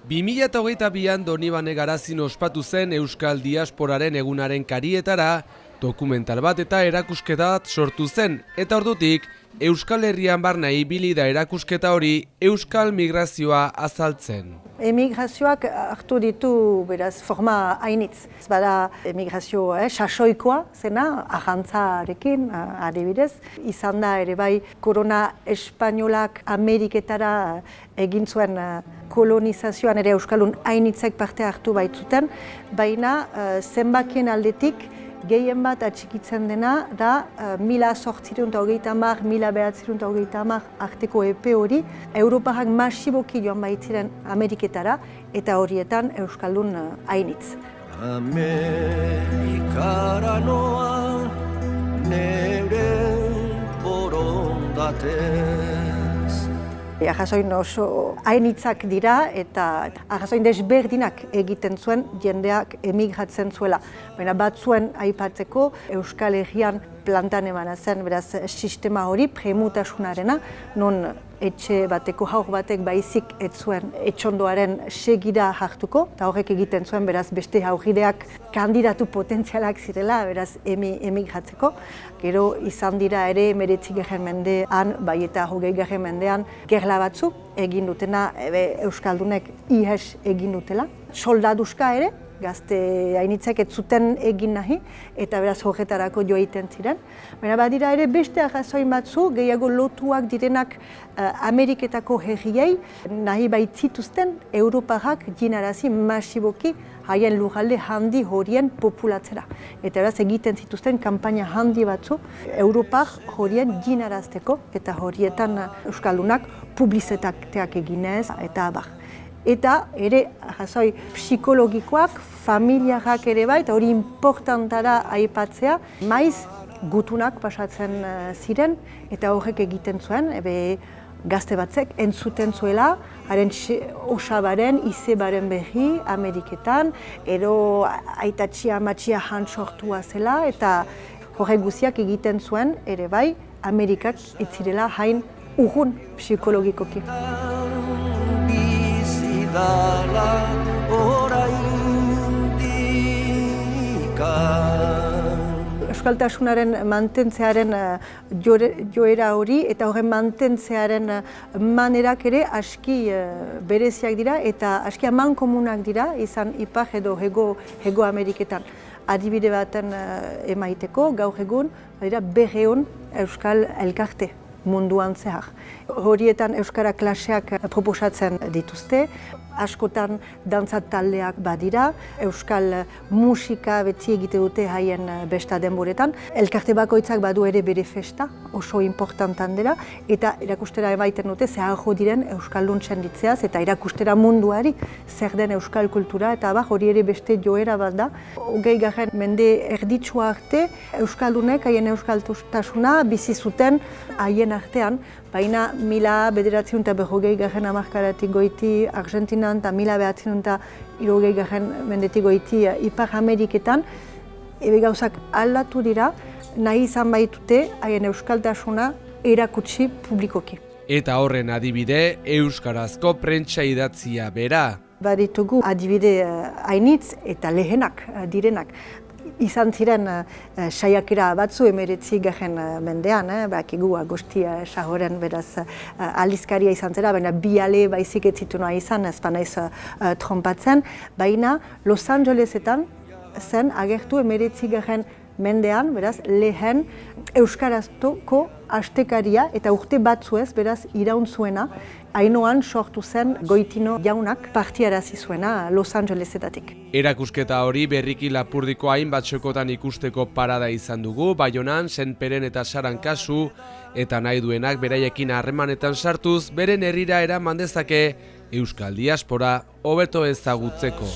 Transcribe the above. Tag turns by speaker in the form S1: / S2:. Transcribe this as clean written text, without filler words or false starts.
S1: 2022an Donibane Garazin ospatu zen Euskal Diasporaren egunaren karietara, dokumental bat eta erakusketa bat sortu zen, eta ordutik Euskal Herrian barna ibili da erakusketa hori Euskal Migrazioa azaltzen.
S2: Emigrazioak hartu ditu beraz forma hainitz. Ez bada emigrazio sasoikoa zena, arrantzarekin adibidez. Izan da ere bai korona espainolak Ameriketara egin zuen kolonizazioan ere Euskaldun hainitzek parte hartu baitzuten, baina zenbakien aldetik gehien bat atxikitzen dena da 1830, 1930 arteko epe hori Europarak masiboki joan baitziren Ameriketara eta horietan Euskaldun hainitz.
S3: Amerikara noa nere borondatez.
S2: Arrazoin oso hainitzak dira eta arrazoin desberdinak egiten zuen jendeak emigratzen zuela. Baina batzuen aipatzeko Euskal Herrian plantan emana zen, beraz sistema hori premutasunarena, non etxe bateko haur batek baizik ez zuen etxondoaren segira hartuko, eta horrek egiten zuen beraz beste haurgideak kandidatu potentzialak zirela, beraz emigratzeko. Gero izan dira ere 19. mendean, bai eta 20. mendean, gerla batzu egin dutena Euskaldunek ihes egin dutela. Soldaduska ere, gazte hainitzek ez zuten egin nahi, eta beraz horretarako joaiten ziren. Baina badira ere beste arrazoin batzu, gehiago lotuak direnak Ameriketako herriei, nahi baitzituzten Europarrak jinarazi masiboki haien lurralde handi horien populatzera. Eta beraz egiten zituzten kanpaina handi batzu Europar horien jinarazteko, eta horietan Euskaldunak publizitateak eginez, eta abar. Eta ere arrazoi psikologikoak, familiarrak ere bai, eta hori importantara aipatzea, maiz gutunak pasatzen ziren, eta horrek egiten zuen, gazte batzek entzuten zuela, haren osabaren, izebaren berri Ameriketan, ero aitatxia amatxia sortua zela, eta horrek guziak egiten zuen, ere bai, Amerikak itzirela hain urrun psikologikoki.
S3: Dala oraindikan.
S2: Euskaltasunaren mantentzearen joera hori eta horren mantentzearen manerak ere aski bereziak dira eta aski amankomunak dira izan Ipar edo Hego Ameriketan. Adibide baten emaiteko gaur egun badira 200 Euskal elkarte munduan zehar. Horietan Euskara klaseak proposatzen dituzte, askotan dantza taldeak badira, Euskal musika beti egite dute haien besta denboretan. Elkarte bakoitzak badu ere bere festa, oso importantan dela, eta erakustera emaiten dute zeharro diren Euskaldun txenditzeaz, eta erakustera munduari zer den Euskal kultura, eta hori ere beste joera bat da. 20. mende erditsua arte, Euskaldunek haien euskaltasuna bizi zuten haien artean, baina 1940 hamarkadatik goiti Argentinan eta 1960 mendetik goiti Ipar Ameriketan, gauzak aldatu dira, nahi izan baitute haien euskaltasuna erakutsi publikoki.
S1: Eta horren adibide euskarazko prentsa idatzia bera.
S2: Baditugu adibide hainitz eta lehenak direnak. Izan ziren saiakera batzu 19. mendean, bakigu Agosti Sahoren beraz aldizkaria izan zera, baina bi ale baizik ez zituna izan, ez banaiz trompatzen, baina Los Angelesetan zen agertu 19. mendean, beraz lehen euskarazko astekaria eta urte batzuez beraz iraun zuena, hainoan sortu zen Goitino jaunak partiarazi zuena Los Angelesetatik.
S1: Erakusketa hori berriki Lapurdiko hainbat txokotan ikusteko parada izan dugu, Baionan, Senperen eta Saran kasu, eta nahi duenak beraiekin harremanetan sartuz, beren herrira eraman dezake Euskal Diaspora hobeto ezagutzeko.